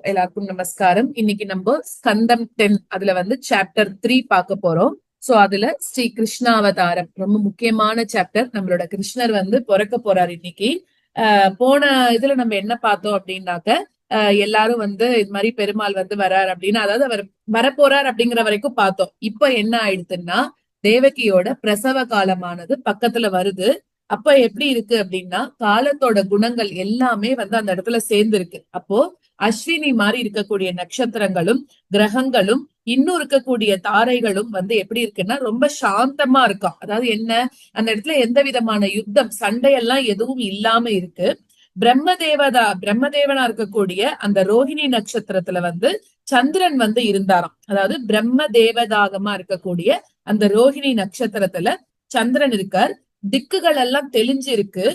எல்லாருக்கும் நமஸ்காரம். இன்னைக்கு நம்ம ஸ்கந்தம் 10 அதுல சாப்டர் 3 பார்க்க போறோம். சோ அதுல ஸ்ரீ கிருஷ்ணாவதாரம் ரொம்ப முக்கியமான சாப்டர். நம்மளோட கிருஷ்ணர் பிறக்க போறாரு இன்னைக்கு. போன இதுல நம்ம என்ன பார்த்தோம் அப்படின்னாக்க எல்லாரும் இது மாதிரி பெருமாள் வரார் அப்படின்னு, அதாவது அவர் வரப்போறார் அப்படிங்கிற வரைக்கும் பார்த்தோம். இப்ப என்ன ஆயிடுதுன்னா, தேவகியோட பிரசவ காலமானது பக்கத்துல வருது. அப்ப எப்படி இருக்கு அப்படின்னா, காலத்தோட குணங்கள் எல்லாமே அந்த இடத்துல சேர்ந்து இருக்கு. அப்போ அஸ்வினி மாதிரி இருக்கக்கூடிய நட்சத்திரங்களும் கிரகங்களும் இன்னும் இருக்கக்கூடிய தாரைகளும் எப்படி இருக்குன்னா ரொம்ப சாந்தமா இருக்கும். அதாவது என்ன, அந்த இடத்துல எந்த விதமான யுத்தம் சண்டையெல்லாம் எதுவும் இல்லாம இருக்கு. பிரம்மதேவனா இருக்கக்கூடிய அந்த ரோஹிணி நட்சத்திரத்துல சந்திரன் இருந்தாராம். அதாவது பிரம்ம தேவதாகமா இருக்கக்கூடிய அந்த ரோஹிணி நட்சத்திரத்துல சந்திரன் இருக்கார். திக்குகள் எல்லாம் தெளிஞ்சு இருக்கு.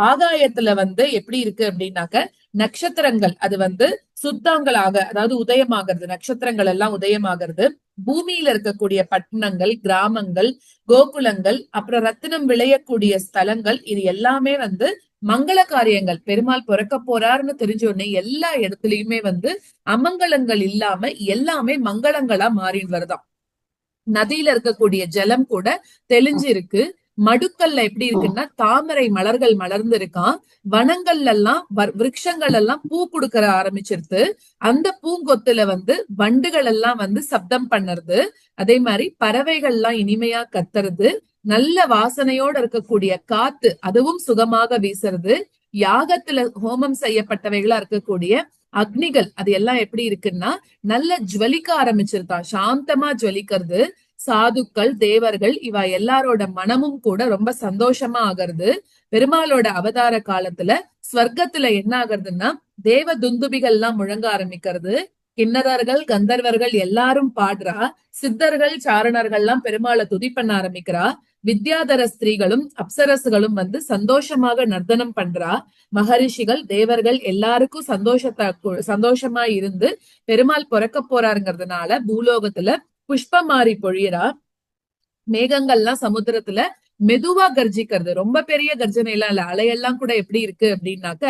ஆகாயத்துல எப்படி இருக்கு அப்படின்னாக்க, நட்சத்திரங்கள் அது சுத்தாங்களாக, அதாவது உதயமாகிறது. நட்சத்திரங்கள் எல்லாம் உதயமாகிறது. பூமியில இருக்கக்கூடிய பட்டணங்கள், கிராமங்கள், கோகுலங்கள், அப்புறம் ரத்தினம் விளையக்கூடிய ஸ்தலங்கள், இது எல்லாமே மங்கள காரியங்கள். பெருமாள் பிறக்க போறாருன்னு தெரிஞ்ச உடனே எல்லா இடத்துலயுமே அமங்கலங்கள் இல்லாம எல்லாமே மங்களங்களா மாறின்னு வருதாம். நதியில இருக்கக்கூடிய ஜலம் கூட தெளிஞ்சு இருக்கு. மடுக்கல்ல எப்படி இருக்குன்னா தாமரை மலர்கள் மலர்ந்து இருக்கான். வனங்கள்ல எல்லாம் விருட்சங்கள் எல்லாம் பூ கொடுக்கற ஆரம்பிச்சிருது. அந்த பூங்கொத்துல வண்டுகள் எல்லாம் சப்தம் பண்ணுறது. அதே மாதிரி பறவைகள் எல்லாம் இனிமையா கத்துறது. நல்ல வாசனையோட இருக்கக்கூடிய காத்து அதுவும் சுகமாக வீசுறது. யாகத்துல ஹோமம் செய்யப்பட்டவைகளா இருக்கக்கூடிய அக்னிகள் அது எல்லாம் எப்படி இருக்குன்னா நல்ல ஜுவலிக்க ஆரம்பிச்சிருக்கா, சாந்தமா ஜுவலிக்கிறது. சாதுக்கள், தேவர்கள் இவ எல்லாரோட மனமும் கூட ரொம்ப சந்தோஷமா ஆகிறது. பெருமாளோட அவதார காலத்துல ஸ்வர்க்கத்துல என்ன ஆகுறதுன்னா தேவ துந்துபிகள் எல்லாம் முழங்க ஆரம்பிக்கிறது. கிண்ணறர்கள், கந்தர்வர்கள் எல்லாரும் பாடுறா. சித்தர்கள், சாரணர்கள் எல்லாம் பெருமாளை துதி பண்ண ஆரம்பிக்கிறா. வித்யாதர ஸ்திரீகளும் அப்சரசுகளும் சந்தோஷமாக நர்த்தனம் பண்றா. மகரிஷிகள், தேவர்கள் எல்லாருக்கும் சந்தோஷமா இருந்து பெருமாள் பிறக்க போறாருங்கிறதுனால பூலோகத்துல புஷ்பம் மாறி பொழியறா. மேகங்கள்லாம் சமுத்திரத்துல மெதுவா கர்ஜிக்கிறது. ரொம்ப பெரிய கர்ஜனை எல்லாம் இல்ல. அலையெல்லாம் கூட எப்படி இருக்கு அப்படின்னாக்க,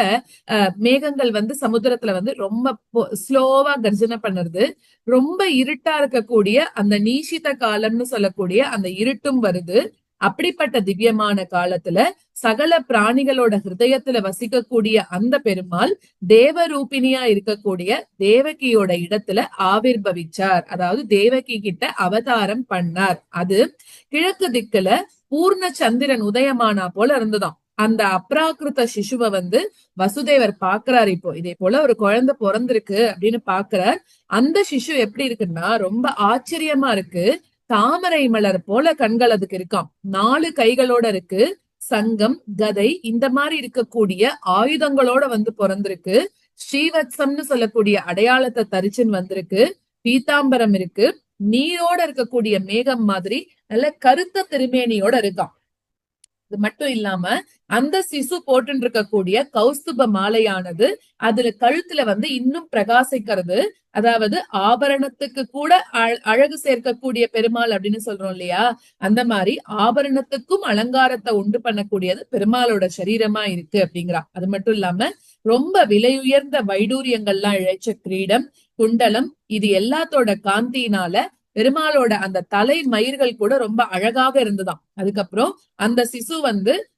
மேகங்கள் சமுத்திரத்துல ரொம்ப ஸ்லோவா கர்ஜனை பண்ணுறது. ரொம்ப இருட்டா இருக்கக்கூடிய அந்த நீஷித காலம்னு சொல்லக்கூடிய அந்த இருட்டும் வருது. அப்படிப்பட்ட திவ்யமான காலத்துல சகல பிராணிகளோட ஹிருதயத்துல வசிக்கக்கூடிய அந்த பெருமாள் தேவரூபிணியா இருக்கக்கூடிய தேவகியோட இடத்துல ஆவிர்பவிச்சார். அதாவது தேவகி கிட்ட அவதாரம் பண்ணார். அது கிழக்கு திக்குல பூர்ண சந்திரன் உதயமானா போல இருந்துதான். அந்த அப்ராக்கிருத சிசுவை வசுதேவர் பாக்குறாரு. இப்போ இதே போல ஒரு குழந்தை பிறந்திருக்கு அப்படின்னு பாக்குறார். அந்த சிசு எப்படி இருக்குன்னா ரொம்ப ஆச்சரியமா இருக்கு. தாமரை மலர் போல கண்கள் அதுக்கு இருக்காம். 4 கைகளோட இருக்கு. சங்கம், கதை இந்த மாதிரி இருக்கக்கூடிய ஆயுதங்களோட பிறந்திருக்கு. ஸ்ரீவத்சம்னு சொல்லக்கூடிய அடையாளத்தை தரிச்சுன்னு வந்திருக்கு. பீதாம்பரம் இருக்கு. நீரோட இருக்கக்கூடிய மேகம் மாதிரி நல்ல கருத்த திருமேனியோட இருக்கான். இது மட்டும் இல்லாம அந்த சிசு போட்டு இருக்கக்கூடிய கௌஸ்துப மாலையானது அதுல கழுத்துல இன்னும் பிரகாசிக்கிறது. அதாவது ஆபரணத்துக்கு கூட அழகு சேர்க்கக்கூடிய பெருமாள் அப்படின்னு சொல்றோம் இல்லையா, அந்த மாதிரி ஆபரணத்துக்கும் அலங்காரத்தை உண்டு பண்ணக்கூடியது பெருமாளோட சரீரமா இருக்கு அப்படிங்கிறா. அது மட்டும் இல்லாம ரொம்ப விலையுயர்ந்த வைடூரியங்கள்லாம் இழைச்ச கிரீடம், குண்டலம், இது எல்லாத்தோட காந்தியினால பெருமாளோட அந்த தலை மயிர்கள் கூட ரொம்ப அழகாக இருந்துதான். அதுக்கப்புறம் அந்த சிசு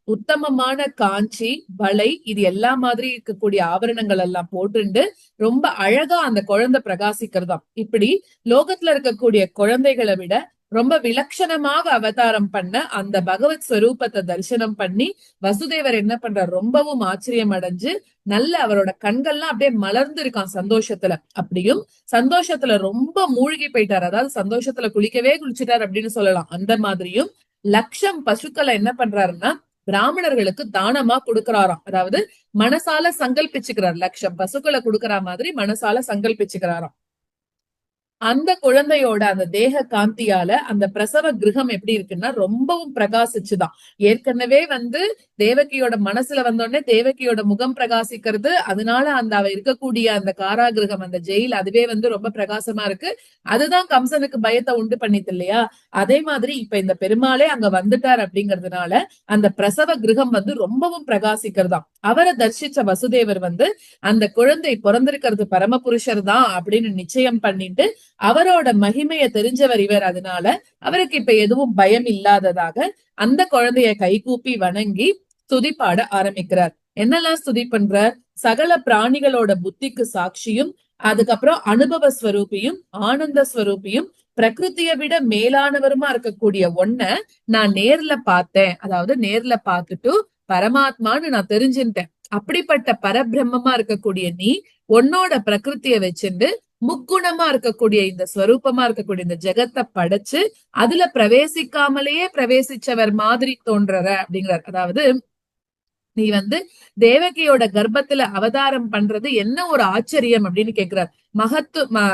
உத்தமமான காஞ்சி, வளை, இது எல்லா மாதிரி இருக்கக்கூடிய ஆபரணங்கள் எல்லாம் போட்டுண்டு ரொம்ப அழகா அந்த குழந்தை பிரகாசிக்கிறதாம். இப்படி லோகத்துல இருக்கக்கூடிய குழந்தைகளை விட ரொம்ப விலட்சணமாக அவதாரம் பண்ண அந்த பகவத் ஸ்வரூபத்தை தரிசனம் பண்ணி வசுதேவர் என்ன பண்றார், ரொம்பவும் ஆச்சரியம் அடைஞ்சு நல்ல அவரோட கண்கள்லாம் அப்படியே மலர்ந்து இருக்கான் சந்தோஷத்துல. அப்படியும் சந்தோஷத்துல ரொம்ப மூழ்கி போயிட்டார். அதாவது சந்தோஷத்துல குளிக்கவே குளிச்சுட்டார் அப்படின்னு சொல்லலாம். அந்த மாதிரியும் லட்சம் பசுக்களை என்ன பண்றாருன்னா பிராமணர்களுக்கு தானமா கொடுக்கறாராம். அதாவது மனசால சங்கல்பிச்சுக்கிறார். லட்சம் பசுக்களை கொடுக்கற மாதிரி மனசால சங்கல்பிச்சுக்கிறாராம். அந்த குழந்தையோட அந்த தேக காந்தியால அந்த பிரசவ கிரகம் எப்படி இருக்குன்னா ரொம்பவும் பிரகாசிச்சுதான். ஏற்கனவே தேவகியோட மனசுல வந்தோடனே தேவகியோட முகம் பிரகாசிக்கிறது, அதனால அந்த அவ இருக்கக்கூடிய அந்த காராகிரகம், அந்த ஜெயில், அதுவே ரொம்ப பிரகாசமா இருக்கு. அதுதான் கம்சனுக்கு பயத்தை உண்டு பண்ணிட்டு இல்லையா? அதே மாதிரி இப்ப இந்த பெருமாளே அங்க வந்துட்டார் அப்படிங்கறதுனால அந்த பிரசவ கிரகம் ரொம்பவும் பிரகாசிக்கிறதாம். அவரை தரிசிச்ச வசுதேவர் அந்த குழந்தை பிறந்திருக்கிறது பரமபுருஷர் தான் அப்படின்னு நிச்சயம் பண்ணிட்டு அவரோட மகிமைய தெரிஞ்சவர் இவர். அதனால அவருக்கு இப்ப எதுவும் பயம் இல்லாததாக அந்த குழந்தைய கைகூப்பி வணங்கி ஸ்துதி பாட ஆரம்பிக்கிறார். என்னெல்லாம் ஸ்துதி பண்றார்? சகல பிராணிகளோட புத்திக்கு சாட்சியும், அதுக்கப்புறம் அனுபவ ஸ்வரூபியும், ஆனந்த ஸ்வரூபியும், பிரகிருத்திய விட மேலானவருமா இருக்கக்கூடிய ஒன்ன நான் நேர்ல பார்த்தேன். அதாவது நேர்ல பார்த்துட்டு பரமாத்மான்னு நான் தெரிஞ்சுட்டேன். அப்படிப்பட்ட பரபிரம்மமா இருக்கக்கூடிய நீ உன்னோட பிரகிருத்திய வச்சுண்டு முக்குணமா இருக்கக்கூடிய இந்த ஸ்வரூபமா இருக்கக்கூடிய இந்த ஜெகத்தை படைச்சு அதுல பிரவேசிக்காமலேயே பிரவேசிச்சவர் மாதிரி தோன்றற அப்படிங்கிறார். அதாவது நீ தேவகியோட கர்ப்பத்துல அவதாரம் பண்றது என்ன ஒரு ஆச்சரியம் அப்படின்னு கேக்குறார்.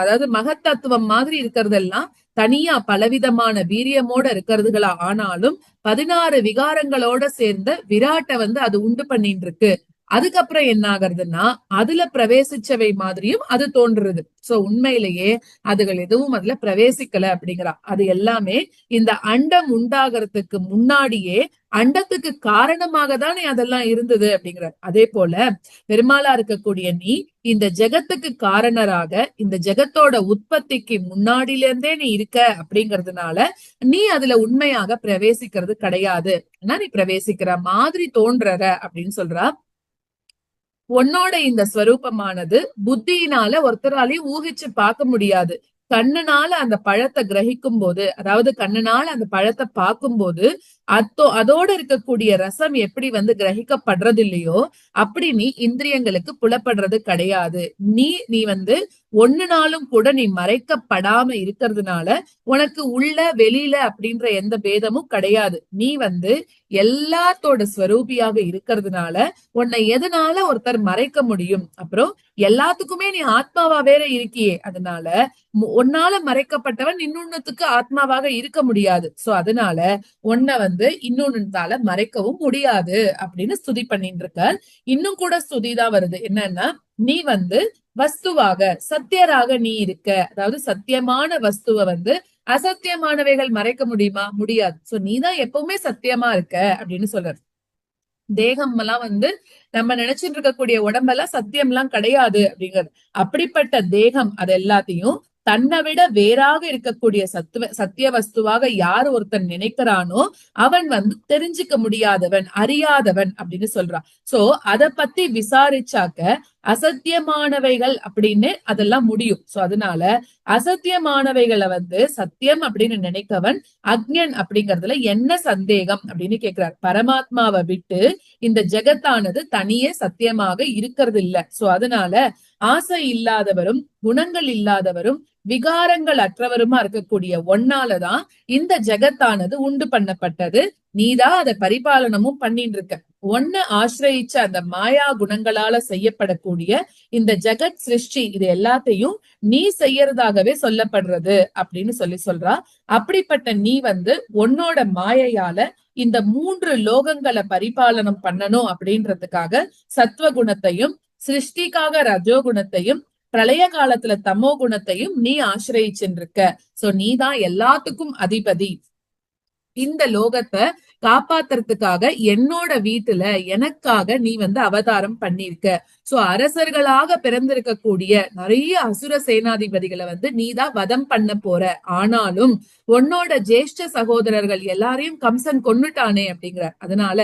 அதாவது மகத்தத்துவம் மாதிரி இருக்கிறதெல்லாம் தனியா பலவிதமான வீரியமோட இருக்கிறதுகளா ஆனாலும் 16 விகாரங்களோட சேர்ந்த விராட்டை அது உண்டு பண்ணிட்டு இருக்கு. அதுக்கப்புறம் என்ன ஆகுறதுன்னா அதுல பிரவேசிச்சவை மாதிரியும் அது தோன்றுறது. சோ உண்மையிலேயே அதுகள் எதுவும் அதுல பிரவேசிக்கல அப்படிங்கிறா. அது எல்லாமே இந்த அண்டம் உண்டாகிறதுக்கு முன்னாடியே அண்டத்துக்கு காரணமாக தானே அதெல்லாம் இருந்தது அப்படிங்கிறார். அதே போல பெருமாளா இருக்கக்கூடிய நீ இந்த ஜெகத்துக்கு காரணராக, இந்த ஜெகத்தோட உற்பத்திக்கு முன்னாடில இருந்தே நீ இருக்க அப்படிங்கறதுனால நீ அதுல உண்மையாக பிரவேசிக்கிறது கிடையாது. ஆனா நீ பிரவேசிக்கிற மாதிரி தோன்றற அப்படின்னு சொல்றா. உன்னோட இந்த ஸ்வரூபமானது புத்தியினால ஒருத்தராலையும் ஊகிச்சு பார்க்க முடியாது. கண்ணனால அந்த பழத்தை கிரகிக்கும் போது, அதாவது கண்ணனால அந்த பழத்தை பார்க்கும் போது அதோட இருக்கக்கூடிய ரசம் எப்படி கிரகிக்கப்படுறது இல்லையோ அப்படி நீ இந்திரியங்களுக்கு புலப்படுறது கிடையாது. நீ ஒன்னு நாளும் கூட நீ மறைக்கப்படாம இருக்கிறதுனால உனக்கு உள்ள வெளியில அப்படின்ற எந்த பேதமும் கிடையாது. நீ எல்லாத்தோட ஸ்வரூபியாக இருக்கிறதுனால உன்னை எதனால ஒருத்தர் மறைக்க முடியும்? அப்புறம் எல்லாத்துக்குமே நீ ஆத்மாவா வேற இருக்கியே, அதனால உன்னால மறைக்கப்பட்டவன் இன்னொன்னுத்துக்கு ஆத்மாவாக இருக்க முடியாது. சோ அதனால உன்னை இன்னொன்னுத்தால மறைக்கவும் முடியாது அப்படின்னு ஸ்துதி பண்ணிட்டு இருக்கார். இன்னும் கூட ஸ்துதிதான் வருது. என்னன்னா நீ வஸ்துவாக சத்தியராக நீ இருக்க. அதாவது சத்தியமான வஸ்துவ அசத்தியமானவைகள் மறைக்க முடியுமா? முடியாது. சோ நீதான் எப்பவுமே சத்தியமா இருக்க அப்படின்னு சொல்றாரு. தேகம் எல்லாம் நம்ம நினைச்சிட்டு இருக்கக்கூடிய உடம்பெல்லாம் சத்தியம் எல்லாம் கிடையாது அப்படிங்கிறது. அப்படிப்பட்ட தேகம் அது எல்லாத்தையும் தன்னை விட வேறாக இருக்கக்கூடிய சத்திய வஸ்துவாக யார் ஒருத்தன் நினைக்கிறானோ அவன் தெரிஞ்சுக்க முடியாதவன், அறியாதவன் அப்படின்னு சொல்றான். சோ அத பத்தி விசாரிச்சாக்க அசத்தியமானவைகள் அப்படின்னு அதெல்லாம் முடியும். சோ அதனால அசத்தியமானவைகளை சத்தியம் அப்படின்னு நினைக்கவன் அக்ஞன் அப்படிங்கறதுல என்ன சந்தேகம் அப்படின்னு கேக்குறார். பரமாத்மாவை விட்டு இந்த ஜெகத்தானது தனியே சத்தியமாக இருக்கிறது இல்ல. சோ அதனால ஆசை இல்லாதவரும் குணங்கள் இல்லாதவரும் விகாரங்கள் அற்றவருமா இருக்கக்கூடிய ஒன்னாலதான் இந்த ஜெகத்தானது உண்டு பண்ணப்பட்டது. நீதான் அதை பரிபாலனமும் பண்ணிட்டு இருக்க. ஒன்ன ஆசிரயிச்ச அந்த மாயா குணங்களால செய்யப்படக்கூடிய இந்த ஜெகத் சிருஷ்டி இது எல்லாத்தையும் நீ செய்யறதாகவே சொல்லப்படுறது அப்படின்னு சொல்றா. அப்படிப்பட்ட நீ உன்னோட மாயையால இந்த 3 லோகங்களை பரிபாலனம் பண்ணணும் அப்படின்றதுக்காக சத்வகுணத்தையும், சிருஷ்டிக்காக ரஜோகுணத்தையும், பிரளய காலத்துல தமோ குணத்தையும் நீ ஆசிரயிச்சுருக்க. சோ நீதான் எல்லாத்துக்கும் அதிபதி. இந்த லோகத்தை காப்பாத்துறதுக்காக என்னோட வீட்டுல எனக்காக நீ அவதாரம் பண்ணிருக்க. சோ அரசர்களாக பிறந்திருக்கக்கூடிய நிறைய அசுர சேனாதிபதிகளை நீதான் வதம் பண்ண போற. ஆனாலும் உன்னோட ஜேஷ்ட சகோதரர்கள் எல்லாரையும் கம்சன் கொன்னுட்டானே அப்படிங்கிற. அதனால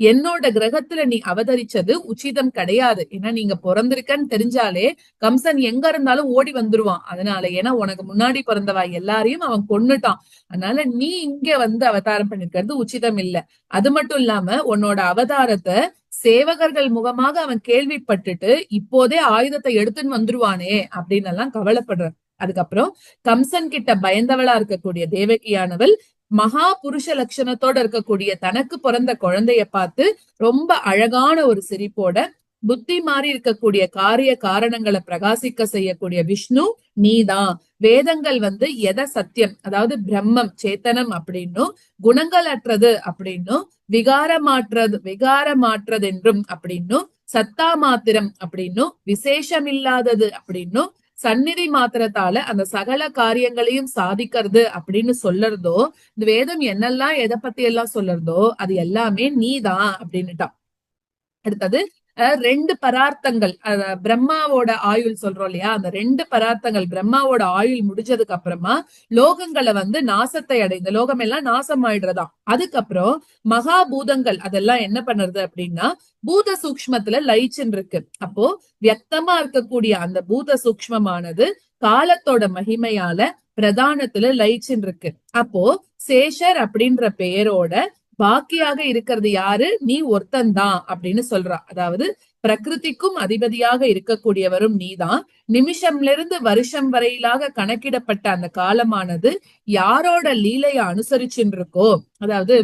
என்னோட கிரகத்துல நீ அவதரிச்சது உச்சிதம் கிடையாது. ஏன்னா நீங்க பிறந்திருக்கன்னு தெரிஞ்சாலே கம்சன் எங்க இருந்தாலும் ஓடி வந்துருவான். அதனால ஏன்னா உனக்கு முன்னாடி பிறந்தவா எல்லாரையும் அவன் கொன்னுட்டான். அதனால நீ இங்க அவதாரம் பண்ணிருக்கிறது உச்சிதம் இல்ல. அது மட்டும் இல்லாம உன்னோட அவதாரத்தை சேவகர்கள் முகமாக அவன் கேள்விப்பட்டுட்டு இப்போதே ஆயுதத்தை எடுத்துன்னு வந்துருவானே அப்படின்னு எல்லாம் கவலைப்படுற. அதுக்கப்புறம் கம்சன் கிட்ட பயந்தவளா இருக்கக்கூடிய தேவகியானவள் மகா புருஷ லட்சணத்தோட இருக்கக்கூடிய தனக்கு பிறந்த குழந்தைய பார்த்து ரொம்ப அழகான ஒரு சிரிப்போட புத்தி மாறி இருக்கக்கூடிய காரிய காரணங்களை பிரகாசிக்க செய்யக்கூடிய விஷ்ணு நீதான். வேதங்கள் வந்து எதை சத்தியம், அதாவது பிரம்மம் சேத்தனம் அப்படின்னும், குணங்கள் அற்றது அப்படின்னும், விகாரமாற்றது என்றும் அப்படின்னும், சத்தா மாத்திரம் அப்படின்னும், விசேஷமில்லாதது அப்படின்னும், சந்நிதி மாத்திரத்தால அந்த சகல காரியங்களையும் சாதிக்கிறது அப்படின்னு சொல்றதோ, இந்த வேதம் என்னெல்லாம் எதை பத்தி எல்லாம் சொல்றதோ அது எல்லாமே நீதான் அப்படின்னுட்டான். அடுத்தது ரெண்டு பரார்த்தங்கள், பிரம்மாவோட ஆயுள் சொல்றோம் இல்லையா, அந்த ரெண்டு பரார்த்தங்கள் பிரம்மாவோட ஆயுள் முடிஞ்சதுக்கு அப்புறமா லோகங்களை வந்து நாசத்தை அடைந்த லோகம் எல்லாம் நாசம் ஆயிடுறதாம். அதுக்கப்புறம் மகாபூதங்கள் அதெல்லாம் என்ன பண்ணுறது அப்படின்னா பூத சூக்ஷ்மத்துல லயிச்சுன்னு இருக்கு. அப்போ வியக்தமா இருக்கக்கூடிய அந்த பூத சூக்ஷ்மமானது காலத்தோட மகிமையால பிரதானத்துல லயிச்சுன்னு இருக்கு. அப்போ சேஷர் அப்படின்ற பெயரோட பாக்கியாக இருக்கிறது யாரு, நீ ஒருத்தன்தான் அப்படின்னு சொல்றா. அதாவது பிரகிருதிக்கும் அதிபதியாக இருக்கக்கூடியவரும் நீதான். நிமிஷம்ல இருந்து வருஷம் வரையிலாக கணக்கிடப்பட்ட அந்த காலமானது யாரோட லீலைய அனுசரிச்சுன்னு இருக்கோ, அதாவது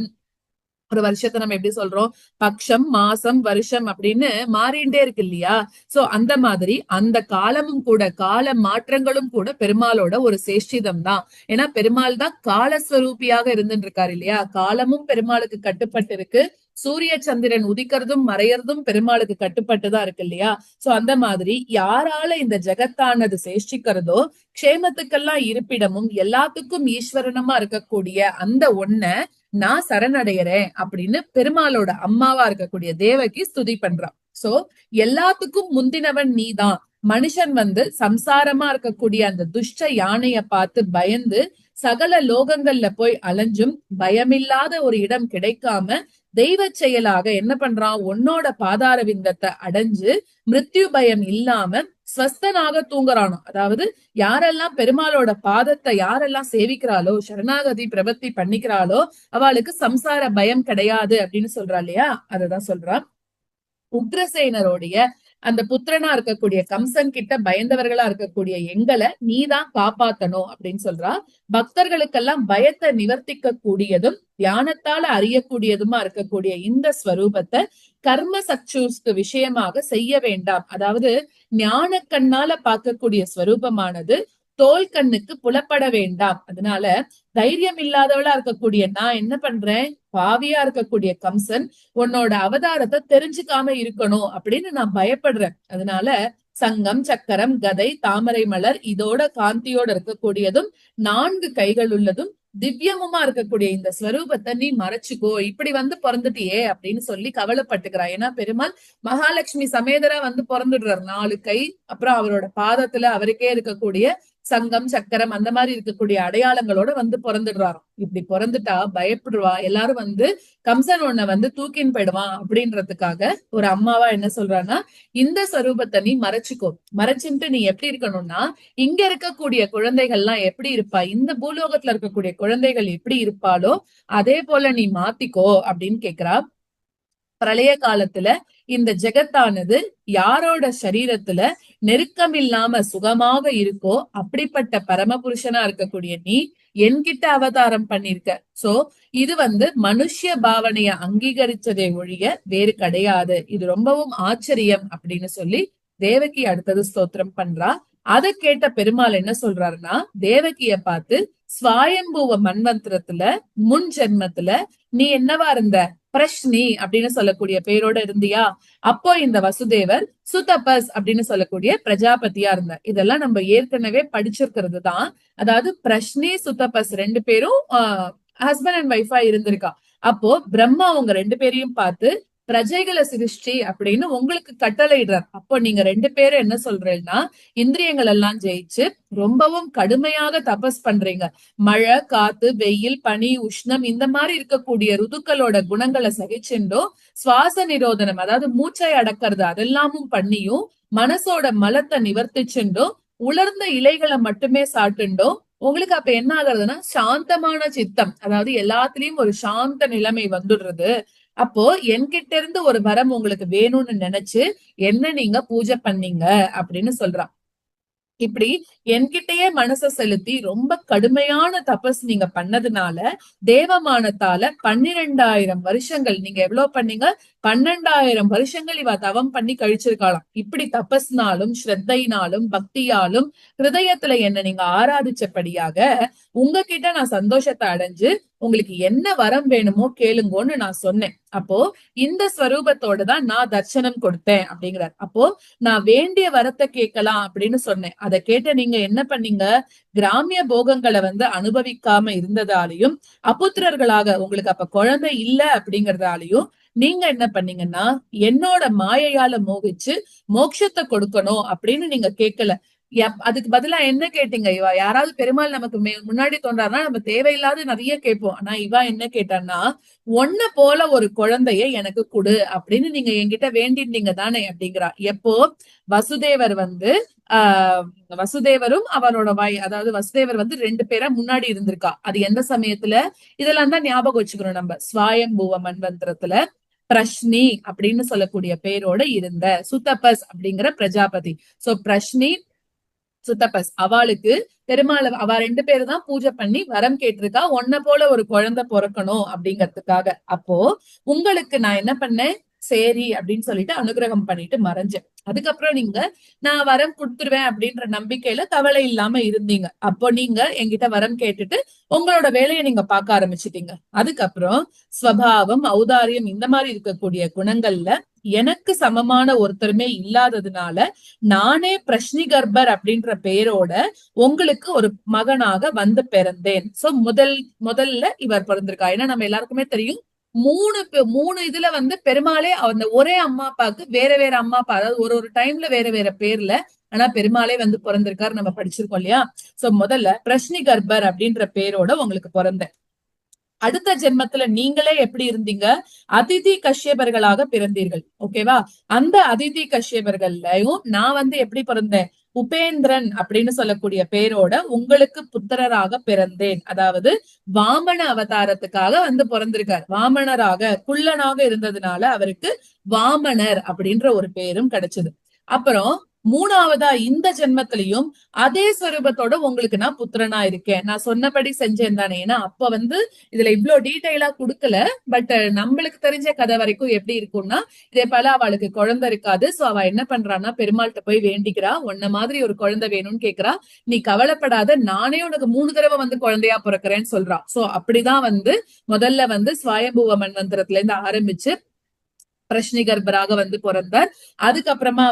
ஒரு வருஷத்தை நம்ம எப்படி சொல்றோம், பக்ஷம் மாசம் வருஷம் அப்படின்னு மாறிண்டே இருக்கு இல்லையா. சோ அந்த மாதிரி அந்த காலமும் கூட, கால மாற்றங்களும் கூட பெருமாளோட ஒரு சேஷ்டிதம் தான். ஏன்னா பெருமாள் தான் காலஸ்வரூபியாக இருந்துட்டு இருக்காரு இல்லையா. காலமும் பெருமாளுக்கு கட்டுப்பட்டு இருக்கு, சூரிய சந்திரன் உதிக்கிறதும் மறையறதும் பெருமாளுக்கு கட்டுப்பட்டுதான் இருக்கு இல்லையா. சோ அந்த மாதிரி யாரால இந்த ஜெகத்தானது சேஷ்டிக்கிறதோ, க்ஷேமத்துக்கெல்லாம் இருப்பிடமும் எல்லாத்துக்கும் ஈஸ்வரனமா இருக்கக்கூடிய அந்த ஒன்ன நான் சரணடைகிறேன் அப்படின்னு பெருமாளோட அம்மாவா இருக்கக்கூடிய தேவகி ஸ்துதி பண்றான். சோ எல்லாத்துக்கும் முந்தினவன் நீதான். மனுஷன் வந்து சம்சாரமா இருக்கக்கூடிய அந்த துஷ்ட யானைய பார்த்து பயந்து சகல லோகங்கள்ல போய் அலைஞ்சும் பயமில்லாத ஒரு இடம் கிடைக்காம தெய்வ செயலாக என்ன பண்றான், உன்னோட பாதார விந்தத்தை அடைஞ்சு மிருத்யு பயம் இல்லாம ஸ்வஸ்தனாக தூங்குறானோ. அதாவது யாரெல்லாம் பெருமாளோட பாதத்தை யாரெல்லாம் சேவிக்கிறாளோ, சரணாகதி பிரபத்தி பண்ணிக்கிறாளோ, அவளுக்கு சம்சார பயம் கிடையாது அப்படின்னு சொல்றா இல்லையா. அததான் சொல்றான். உக்ரசேனருடைய அந்த புத்திரனா இருக்கக்கூடிய கம்சன் கிட்ட பயந்தவர்களா இருக்கக்கூடிய எங்களை நீதான் காப்பாத்தணும் அப்படின்னு சொல்றா. பக்தர்களுக்கெல்லாம் பயத்தை நிவர்த்திக்க கூடியதும் தியானத்தால அறியக்கூடியதுமா இருக்கக்கூடிய இந்த ஸ்வரூபத்தை கர்ம சக்ஷுஸ்க்கு விஷயமாக செய்ய வேண்டாம். அதாவது ஞான கண்ணால பார்க்கக்கூடிய ஸ்வரூபமானது தோல் கண்ணுக்கு புலப்பட வேண்டாம். அதனால தைரியம் இல்லாதவளா இருக்கக்கூடிய நான் என்ன பண்றேன், பாவியா இருக்கக்கூடிய கம்சன் உன்னோட அவதாரத்தை தெரிஞ்சுக்காம இருக்கணும் அப்படின்னு நான் பயப்படுறேன். அதனால சங்கம் சக்கரம் கதை தாமரை மலர் இதோட காந்தியோட இருக்கக்கூடியதும் 4 கைகள் உள்ளதும் திவ்யமுமா இருக்கக்கூடிய இந்த ஸ்வரூபத்தை நீ மறைச்சுக்கோ, இப்படி வந்து பிறந்துட்டியே அப்படின்னு சொல்லி கவலைப்பட்டுக்கிறான். ஏன்னா பெருமாள் மகாலட்சுமி சமேதரா வந்து பிறந்துடுறாரு. 4 கை, அப்புறம் அவரோட பாதத்துல அவருக்கே இருக்கக்கூடிய சங்கம் சக்கரம் அந்த மாதிரி இருக்கக்கூடிய அடையாளங்களோட வந்து பிறந்துடுறாராம். இப்படி பிறந்துட்டா பயப்படுவா, எல்லாரும் வந்து கம்சன் உன்னை வந்து தூக்கின் போயிடுவான் அப்படின்றதுக்காக ஒரு அம்மாவா என்ன சொல்றான்னா, இந்த ஸ்வரூபத்தை நீ மறைச்சுக்கோ. மறைச்சுட்டு நீ எப்படி இருக்கணும்னா, இங்க இருக்கக்கூடிய குழந்தைகள்லாம் எப்படி இருப்பா, இந்த பூலோகத்துல இருக்கக்கூடிய குழந்தைகள் எப்படி இருப்பாளோ அதே போல நீ மாத்திக்கோ அப்படின்னு கேக்குறா. பிரளய காலத்துல இந்த ஜெகத்தானது யாரோட சரீரத்துல நெருக்கம் இல்லாம சுகமாக இருக்கோ அப்படிப்பட்ட பரமபுருஷனா இருக்கக்கூடிய நீ என்கிட்ட அவதாரம் பண்ணிருக்க. சோ இது வந்து மனுஷ்ய பாவனைய அங்கீகரிச்சதே ஒழிய வேறு கிடையாது. இது ரொம்பவும் ஆச்சரியம் அப்படின்னு சொல்லி தேவகி அடுத்தது ஸ்தோத்திரம் பண்றா. அதை கேட்ட பெருமாள் என்ன சொல்றாருன்னா, தேவகிய பார்த்து ஸ்வாயம்புவ மன்வந்திரத்துல முன் ஜென்மத்துல நீ என்னவா இருந்த, பிரஷ்னி அப்படின்னு சொல்லக்கூடிய பேரோட இருந்தியா. அப்போ இந்த வசுதேவர் சுதபஸ் அப்படின்னு சொல்லக்கூடிய பிரஜாபதியா இருந்த. இதெல்லாம் நம்ம ஏற்கனவே படிச்சிருக்கிறது தான். அதாவது பிரஷ்னி சுதபஸ் 2 பேரும் ஹஸ்பண்ட் அண்ட் ஒய்ஃபா இருந்திருக்கா. அப்போ பிரம்மா அவங்க 2 பேரையும் பார்த்து பிரஜைகளை சிருஷ்டி அப்படின்னு உங்களுக்கு கட்டளையிடுறார். அப்போ நீங்க 2 பேரும் என்ன சொல்றீங்கன்னா, இந்திரியங்கள் எல்லாம் ஜெயிச்சு ரொம்பவும் கடுமையாக தபஸ் பண்றீங்க. மழை காத்து வெயில் பனி உஷ்ணம் இந்த மாதிரி இருக்கக்கூடிய ருதுக்களோட குணங்களை சகிச்சுண்டோ, சுவாச நிரோதனம் அதாவது மூச்சை அடக்கிறது அதெல்லாமும் பண்ணியும், மனசோட மலத்தை நிவர்த்திச்சுண்டோ, உலர்ந்த இலைகளை மட்டுமே சாட்டுண்டோ, உங்களுக்கு அப்ப என்ன ஆகுறதுன்னா சாந்தமான சித்தம், அதாவது எல்லாத்துலயும் ஒரு சாந்த நிலைமை வந்துடுறது. அப்போ என்கிட்ட இருந்து ஒரு வரம் உங்களுக்கு வேணும்னு நினைச்சு என்ன நீங்க பூஜை பண்ணீங்க அப்படின்னு சொல்றான். இப்படி என்கிட்டயே மனச செலுத்தி ரொம்ப கடுமையான தபஸ் நீங்க பண்ணதுனால தேவமானத்தால 12,000 வருஷங்கள் நீங்க எவ்வளவு பண்ணீங்க, 12,000 வருஷங்கள் இவ தவம் பண்ணி கழிச்சிருக்காளாம். இப்படி தபஸ்னாலும் ஸ்ரத்தையினாலும் பக்தியாலும் ஹிருதயத்துல என்ன நீங்க ஆராதிச்சபடியாக உங்ககிட்ட நான் சந்தோஷத்தை அடைஞ்சு உங்களுக்கு என்ன வரம் வேணுமோ கேளுங்கன்னு நான் சொன்னேன். அப்போ இந்த ஸ்வரூபத்தோட தான் நான் தர்சனம் கொடுத்தேன் அப்படிங்கிறார். அப்போ நான் வேண்டிய வரத்தை கேட்கலாம் அப்படின்னு சொன்னேன். அதை கேட்ட நீங்க என்ன பண்ணீங்க? கிராமிய போகங்களை அனுபவிக்காம இருந்ததாலையும் அபுத்திரர்களாக உங்களுக்கு அப்ப குழந்தை இல்ல அப்படிங்கறதாலையும் நீங்க என்ன பண்ணீங்கன்னா என்னோட மாயையால மோகிச்சு மோட்சத்தை கொடுக்கணும் அப்படின்னு நீங்க கேட்கல. அதுக்கு பதிலா என்ன கேட்டீங்க? இவா யாராவது பெருமாள் நமக்கு முன்னாடி தோன்றாருன்னா நம்ம தேவையில்லாத நிறைய கேட்போம். ஆனா இவா என்ன கேட்டான்னா, ஒன்ன போல ஒரு குழந்தைய எனக்கு கொடு அப்படின்னு நீங்க என்கிட்ட வேண்டிட்டீங்க தானே அப்படிங்கிறா. எப்போ வசுதேவர் வசுதேவரும் அவரோட அதாவது வசுதேவர் 2 பேரா முன்னாடி இருந்திருக்கா. அது எந்த சமயத்துல? இதெல்லாம் தான் ஞாபகம் வச்சுக்கணும். நம்ம ஸ்வயம்புவ மன்வந்திரத்துல பிரஷ்னி அப்படின்னு சொல்லக்கூடிய பேரோட இருந்த சுதபஸ் அப்படிங்கிற பிரஜாபதி. சோ பிரஷ்னி சுத்தபஸ் அவளுக்கு பெருமாள் அவ 2 பேரு தான் பூஜை பண்ணி வரம் கேட்டிருக்கா, ஒன்ன போல ஒரு குழந்தை பிறக்கணும் அப்படிங்கறதுக்காக. அப்போ உங்களுக்கு நான் என்ன பண்ணேன்? சரி அப்படின்னு சொல்லிட்டு அனுகிரகம் பண்ணிட்டு மறைஞ்சேன். அதுக்கப்புறம் நீங்க நான் வரம் கொடுத்துருவேன் அப்படின்ற நம்பிக்கையில கவலை இல்லாம இருந்தீங்க. அப்போ நீங்க என்கிட்ட வரம் கேட்டுட்டு உங்களோட வேலையை நீங்க பார்க்க ஆரம்பிச்சிட்டீங்க. அதுக்கப்புறம் ஸ்வபாவம் ஔதாரியம் இந்த மாதிரி இருக்கக்கூடிய குணங்கள்ல எனக்கு சமமான ஒருத்தருமே இல்லாததுனால நானே பிரஷ்னிகர்பர் அப்படின்ற பேரோட உங்களுக்கு ஒரு மகனாக பிறந்தேன். சோ முதல்ல இவர் பிறந்திருக்கா. ஏன்னா நம்ம எல்லாருக்குமே தெரியும், மூணு இதுல பெருமாளே அந்த ஒரே அம்மா அப்பாவுக்கு வேற வேற அம்மா அப்பா, அதாவது ஒரு டைம்ல வேற வேற பேர்ல, ஆனா பெருமாளே படிச்சிருக்காரு, நம்ம படிச்சிருக்கோம் இல்லையா. சோ முதல்ல பிரஷ்னிகர்பர் அப்படின்ற பேரோட உங்களுக்கு பிறந்தேன். அடுத்த ஜென்மத்துல நீங்களே எப்படி இருந்தீங்க? அதிதி கஷ்யபர்களாக பிறந்தீர்கள். ஓகேவா? அந்த அதிதி கஷ்யபர்கள்லயும் நான் எப்படி பிறந்தேன்? உபேந்திரன் அப்படின்னு சொல்லக்கூடிய பேரோட உங்களுக்கு புத்திரராக பிறந்தேன். அதாவது வாமன அவதாரத்துக்காக பிறந்திருக்கார். வாமனராக குள்ளனாக இருந்ததுனால அவருக்கு வாமனர் அப்படின்ற ஒரு பேரும் கிடைச்சது. அப்புறம் மூணாவதா இந்த ஜென்மத்திலையும் அதே ஸ்வரூபத்தோட உங்களுக்கு நான் புத்திரனா இருக்கேன். நான் சொன்னபடி செஞ்சேன் தானே. ஏன்னா அப்ப இதுல இவ்வளவு டீட்டெயிலா குடுக்கல. பட் நம்மளுக்கு தெரிஞ்ச கதை வரைக்கும் எப்படி இருக்கும்னா, இதே போல அவளுக்கு குழந்தை இருக்காது. சோ அவ என்ன பண்றான்னா பெருமாள்கிட்ட போய் வேண்டிக்கிறா, உன்ன மாதிரி ஒரு குழந்தை வேணும்னு கேக்குறா. நீ கவலைப்படாத, நானே உனக்கு 3 தடவை குழந்தையா பிறக்கிறேன்னு சொல்றா. சோ அப்படிதான் முதல்ல ஸ்வயம்புவ மன்வந்திரத்துல இருந்து ஆரம்பிச்சு பிரஷ்னிகர்பராக பிறந்தார். அதுக்கப்புறமா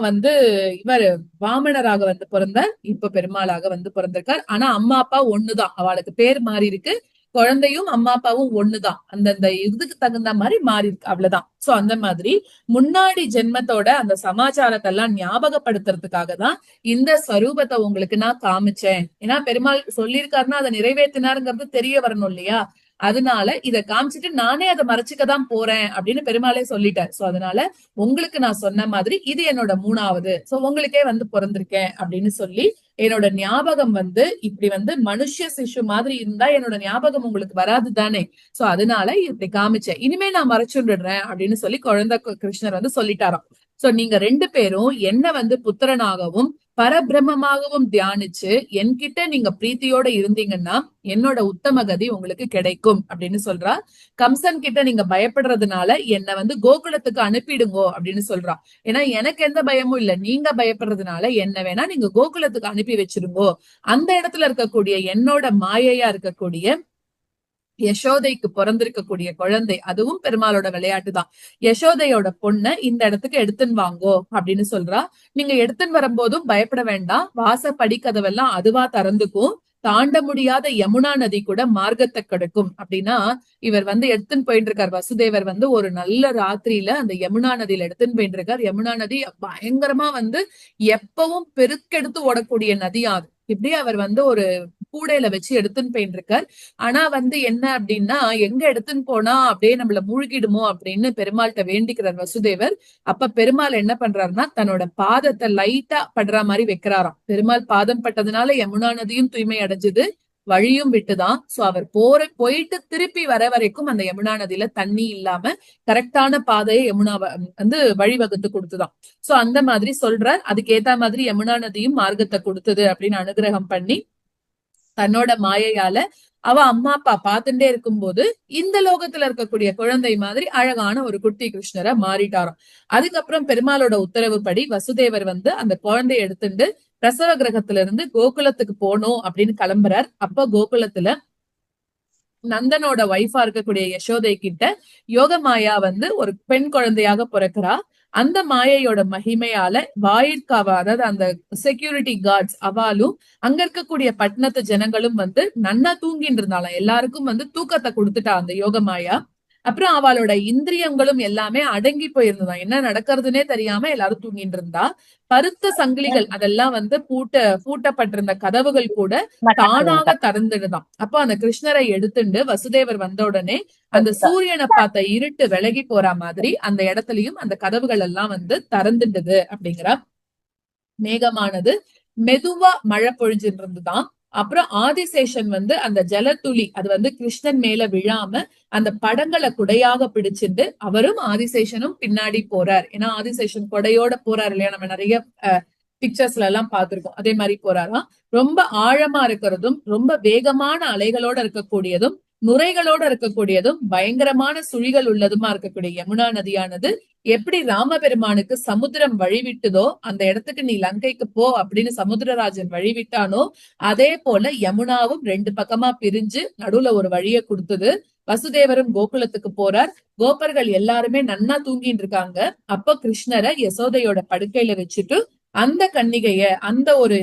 இவர் வாமனராக பிறந்தார். இப்ப பெருமாளாக பிறந்திருக்கார். ஆனா அம்மா அப்பா ஒண்ணுதான், அவளுக்கு பேர் மாறி இருக்கு. குழந்தையும் அம்மா அப்பாவும் ஒண்ணுதான், அந்தந்த இதுக்கு தகுந்த மாதிரி மாறி இருக்கு, அவ்வளவுதான். சோ அந்த மாதிரி முன்னாடி ஜென்மத்தோட அந்த சமாச்சாரத்தை எல்லாம் ஞாபகப்படுத்துறதுக்காக தான் இந்த ஸ்வரூபத்தை உங்களுக்கு நான் காமிச்சேன். ஏன்னா பெருமாள் சொல்லியிருக்காருன்னா அதை நிறைவேற்றினாருங்கிறது தெரிய வரணும் இல்லையா. அதனால இத காமிச்சிட்டு நானே அதை மறைச்சுக்கதான் போறேன் அப்படின்னு பெருமாளே சொல்லிட்டார். சோ அதனால உங்களுக்கு நான் சொன்ன மாதிரி இது என்னோட 3வது. சோ உங்களுக்கே பிறந்திருக்கேன் அப்படின்னு சொல்லி என்னோட ஞாபகம் இப்படி மனுஷ சிசு மாதிரி இருந்தா என்னோட ஞாபகம் உங்களுக்கு வராது தானே. சோ அதனால இப்படி காமிச்சேன், இனிமே நான் மறைச்சுடுறேன் அப்படின்னு சொல்லி குழந்தை கிருஷ்ணர் சொல்லிட்டாராம். சோ நீங்க 2 பேரும் என்ன புத்திரனாகவும் பரபிரம்மமாகவும் தியானிச்சு என்கிட்ட நீங்க பிரீத்தியோட இருந்தீங்கன்னா என்னோட உத்தம கதி உங்களுக்கு கிடைக்கும் அப்படின்னு சொல்றா. கம்சன் கிட்ட நீங்க பயப்படுறதுனால என்ன கோகுலத்துக்கு அனுப்பிடுங்கோ அப்படின்னு சொல்றா. ஏன்னா எனக்கு எந்த பயமும் இல்ல, நீங்க பயப்படுறதுனால என்ன வேணா நீங்க கோகுலத்துக்கு அனுப்பி வச்சிருங்கோ. அந்த இடத்துல இருக்கக்கூடிய என்னோட மாயையா இருக்கக்கூடிய யசோதைக்கு பிறந்திருக்கக்கூடிய குழந்தை, அதுவும் பெருமாளோட விளையாட்டு தான். யசோதையோட பொண்ணை இந்த இடத்துக்கு எடுத்துன்னு வாங்கோ அப்படின்னு சொல்றா. நீங்க எடுத்துன்னு வரும்போதும் பயப்பட வேண்டாம், வாச படிக்கதவெல்லாம் அதுவா திறந்துக்கும், தாண்ட முடியாத யமுனா நதி கூட மார்க்கத்தை கெடுக்கும் அப்படின்னா இவர் எடுத்துன்னு போயிட்டு இருக்கார். வசுதேவர் ஒரு நல்ல ராத்திரியில அந்த யமுனா நதியில எடுத்துன்னு போயிட்டு இருக்கார். யமுனா நதி பயங்கரமா எப்பவும் பெருக்கெடுத்து ஓடக்கூடிய நதியா அது. இப்படி அவர் ஒரு கூடையில வச்சு எடுத்துன்னு போயிட்டு இருக்கார். ஆனா என்ன அப்படின்னா எங்க எடுத்துன்னு போனா அப்படியே நம்மள மூழ்கிடுமோ அப்படின்னு பெருமாள்கிட்ட வேண்டிக்கிறார் வசுதேவர். அப்ப பெருமாள் என்ன பண்றாருன்னா தன்னோட பாதத்தை லைட்டா படுற மாதிரி வைக்கிறாராம். பெருமாள் பாதம் பட்டதுனால யமுனா நதியும் தூய்மை அடைஞ்சது, வழியும் விட்டுதான். சோ அவர் போயிட்டு திருப்பி வர வரைக்கும் அந்த யமுனா நதியில தண்ணி இல்லாம கரெக்டான பாதையை யமுனா வழிவகுத்து கொடுத்துதான். சோ அந்த மாதிரி சொல்றார். அதுக்கு ஏத்த மாதிரி யமுனா நதியும் மார்க்கத்தை கொடுத்தது அப்படின்னு அனுகிரகம் பண்ணி தன்னோட மாயையால அவ அம்மா அப்பா பார்த்துட்டே இருக்கும்போது இந்த லோகத்துல இருக்கக்கூடிய குழந்தை மாதிரி அழகான ஒரு குட்டி கிருஷ்ணரை மாறிட்டாராம். அதுக்கப்புறம் பெருமாளோட உத்தரவுப்படி வசுதேவர் வந்து அந்த குழந்தைய எடுத்துட்டு பிரசவ கிரகத்துல இருந்து கோகுலத்துக்கு போகணும் அப்படின்னு கிளம்புறார். அப்ப கோகுலத்துல நந்தனோட ஒய்ஃபா இருக்கக்கூடிய யசோதை கிட்ட யோகமாயா வந்து ஒரு பெண் குழந்தையாக பிறக்கிறா. அந்த மாயையோட மகிமையால வாயிற்காவ, அதாவது அந்த செக்யூரிட்டி கார்ட்ஸ் அவாலும் அங்க இருக்கக்கூடிய பட்டணத்து ஜனங்களும் வந்து நன்னா தூங்கிட்டு இருந்தாலும் எல்லாருக்கும் வந்து தூக்கத்தை கொடுத்துட்டா அந்த யோகமாயா. அப்புறம் அவளோட இந்திரியங்களும் எல்லாமே அடங்கி போயிருந்ததாம். என்ன நடக்கிறதுனே தெரியாம எல்லாரும் தூங்கிட்டு இருந்தா. பருத்த சங்கிலிகள் அதெல்லாம் வந்து பூட்டப்பட்டிருந்த கதவுகள் கூட தானாக திறந்துடுதாம். அப்போ அந்த கிருஷ்ணரை எடுத்துட்டு வசுதேவர் வந்த உடனே அந்த சூரியனை பார்த்த இருட்டு விலகி போற மாதிரி அந்த இடத்துலயும் அந்த கதவுகள் எல்லாம் வந்து திறந்துடுது அப்படிங்கிற. மேகமானது மெதுவா மழை பொழிஞ்சிட்டு இருந்துதான். அப்புறம் ஆதிசேஷன் வந்து அந்த ஜலத்துளி அது வந்து கிருஷ்ணன் மேல விழாம அந்த படங்களை குடையாக பிடிச்சிட்டு அவரும் ஆதிசேஷனும் பின்னாடி போறார். ஏன்னா ஆதிசேஷன் கொடையோட போறாரு இல்லையா, நம்ம நிறைய பிக்சர்ஸ்ல எல்லாம் பார்த்திருக்கோம். அதே மாதிரி போறாராம். ரொம்ப ஆழமா இருக்கிறதும் ரொம்ப வேகமான அலைகளோட இருக்கக்கூடியதும் நுரைகளோட இருக்கக்கூடியதும் பயங்கரமான சுழிகள் உள்ளதுமா இருக்கக்கூடிய யமுனா நதியானது எப்படி ராமபெருமானுக்கு சமுத்திரம் வழிவிட்டுதோ அந்த இடத்துக்கு நீ லங்கைக்கு போ அப்படின்னு சமுத்திரராஜன் வழிவிட்டானோ அதே போல யமுனாவும் ரெண்டு பக்கமா பிரிஞ்சு நடுவுல ஒரு வழியை கொடுத்தது. வசுதேவரும் கோகுலத்துக்கு போறார். கோபர்கள் எல்லாருமே நன்னா தூங்கிட்டு இருக்காங்க. அப்ப கிருஷ்ணரை யசோதையோட படுக்கையில வச்சுட்டு அந்த கன்னிகைய அந்த ஒரு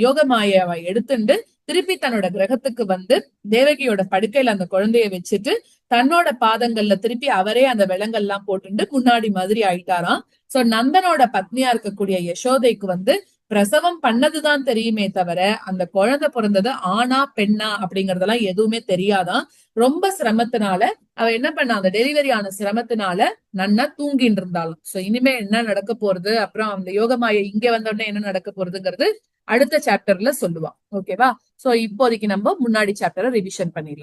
யோகமாயாவை எடுத்துட்டு திருப்பி தன்னோட கிரகத்துக்கு வந்து தேவகியோட படுக்கையில அந்த குழந்தைய வச்சுட்டு தன்னோட பாதங்கள்ல திருப்பி அவரே அந்த விலங்கெல்லாம் போட்டுட்டு முன்னாடி மாதிரி ஆயிட்டாராம். சோ நந்தனோட பத்னியா இருக்கக்கூடிய யசோதைக்கு வந்து பிரசவம் பண்ணதுதான் தெரியுமே தவிர அந்த குழந்தை பிறந்தது ஆணா பெண்ணா அப்படிங்கறதெல்லாம் எதுவுமே தெரியாதான். ரொம்ப சிரமத்தினால அவ என்ன பண்ணா, அந்த டெலிவரி ஆன சிரமத்தினால நன்னா தூங்கிட்டு இருந்தாலும். சோ இனிமே என்ன நடக்க போறது, அப்புறம் அந்த யோகமாய இங்க வந்த உடனே என்ன நடக்க போறதுங்கிறது அடுத்த சாப்டர்ல சொல்லுவான். ஓகேவா? சோ இப்போதைக்கு நம்ம முன்னாடி சாப்டரை ரிவிஷன் பண்ணிடலாம்.